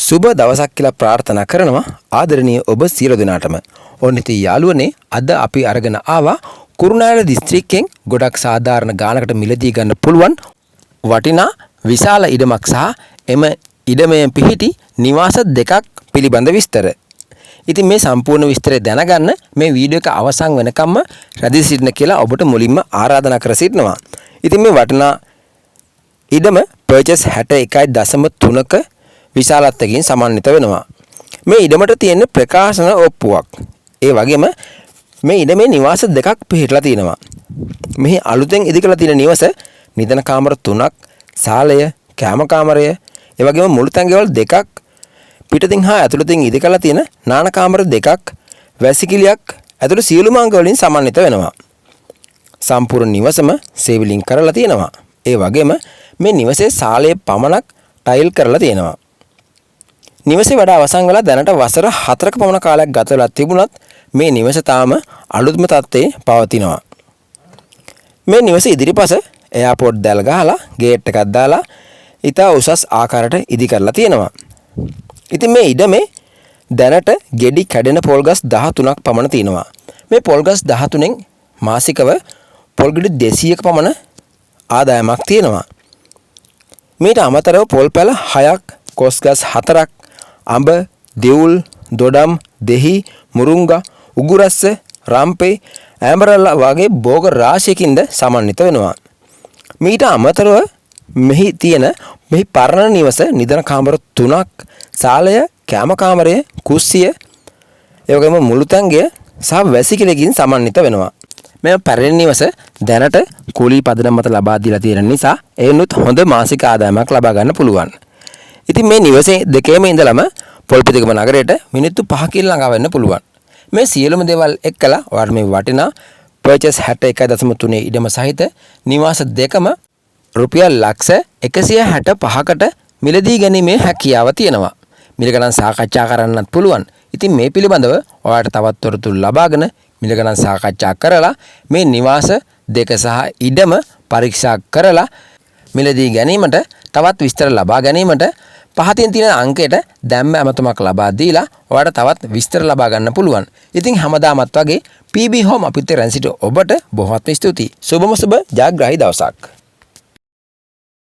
සුබ දවසක් කියලා ප්‍රාර්ථනා කරනවා ආදරණීය ඔබ සියලු දෙනාටම. ඔන්න ඉතින් යාළුවනේ අද අපි අරගෙන ආවා කුරුණෑගල දිස්ත්‍රික්කයෙන් ගොඩක් සාධාරණ ගානකට මිලදී ගන්න පුළුවන් වටිනා විශාල ඉඩමක් සහ එම ඉඩමේ පිහිටි නිවාස දෙකක් පිළිබඳ විස්තර. ඉතින් මේ සම්පූර්ණ විස්තරය දැනගන්න මේ වීඩියෝ එක අවසන් වෙනකම්ම රැඳී සිටින්න කියලා ඔබට මුලින්ම ආරාධනා කර සිටිනවා. ඉතින් මේ වටිනා ඉඩම පර්චේස් 61.3ක විශාලත්වයෙන් සමන්විත වෙනවා. මේ ඉඩමට තියෙන ප්‍රකාශන ඔප්පුවක්. ඒ වගේම මේ ඉඩමේ නිවාස දෙකක් පිහිටලා තියෙනවා. මෙහි අලුතෙන් ඉදිකලා තියෙන නිවස නිදන කාමර 3ක්, සාලය, කැම කාමරය, ඒ වගේම මුළු තැන්ගෙවල් දෙකක්, පිටතින් හා ඇතුළතින් ඉදිකලා තියෙන නාන කාමර දෙකක්, වැසිකිළියක් ඇතුළු සියලුම අංග වලින් සමන්විත වෙනවා. සම්පූර්ණ නිවසම සේවිලින් කරලා තියෙනවා. ඒ වගේම මේ නිවසේ සාලයේ පමණක් ටයිල් කරලා තියෙනවා. නිවසේ වැඩ අවසන් වෙලා දැනට වසර 4ක පමණ කාලයක් ගත වෙලා තිබුණත් මේ නිවස තාම අලුත්ම තත්ත්වයේ පවතිනවා. මේ නිවස ඉදිරිපස එයාපෝට් දැල් ගහලා ගේට් එකක් දාලා ඉතා උසස් ආකාරයට ඉදි කරලා තියෙනවා. ඉතින් මේ ඉඩමේ දැනට ගෙඩි කැඩෙන පොල් ගස් 13ක් පමණ තියෙනවා. මේ පොල් ගස් 13න් මාසිකව පොල් ගෙඩි 200ක පමණ ආදායමක් තියෙනවා. මීට අමතරව පොල් පැල 6ක්, කොස් ගස් 4ක්, අඹ, දෙවුල්, දොඩම්, දෙහි, මුරුංගා, උගුරස්ස, රම්පේ, ඇඹරලා වගේ භෝග රාශියකින්ද සමන්විත වෙනවා. මීට අමතරව මෙහි පරණ නිවස නිදන කාමර 3ක්, සාලය, කැම කාමරය, කුස්සිය, ඒ වගේම මුළු තැන්ගය සහ වැසිකිළියකින් සමන්විත වෙනවා. මේ පැරණි නිවස දැනට කුලී පදනම මත ලබා දීලා තියෙන නිසා එයනුත් හොඳ මාසික ආදායමක් ලබා ගන්න පුළුවන්. ඉතින් මේ නිවසේ දෙකේම ඉඳලම පොල්පිටිගම නගරයට මිනිත්තු 5කින් ළඟා වෙන්න පුළුවන්. මේ සියලුම දේවල් එක්කලා ඔයාලට මේ වටිනා පර්චේස් 61.3 ඉඩම සහිත නිවාස දෙකම රුපියල් ලක්ෂ 165කට මිලදී ගැනීමේ හැකියාව තියෙනවා. මිල ගණන් සාකච්ඡා කරන්නත් පුළුවන්. ඉතින් මේ පිළිබඳව ඔයාලට තවත් තොරතුරු ලබාගෙන මිල ගණන් සාකච්ඡා කරලා මේ නිවාස දෙක සහ ඉඩම පරීක්ෂා කරලා මිලදී ගැනීමට තවත් විස්තර ලබා ගැනීමට පහතින් තියෙන අංකයට දැම්ම ඇමතුමක් ලබා දීලා ඔයාලට තවත් විස්තර ලබා ගන්න පුළුවන්. ඉතින් හැමදාමත් වගේ PB Home අපිත් රැඳ සිට ඔබට බොහොමත්ම ස්තුතියි. සුබම සුබ ජයග්‍රාහී දවසක්.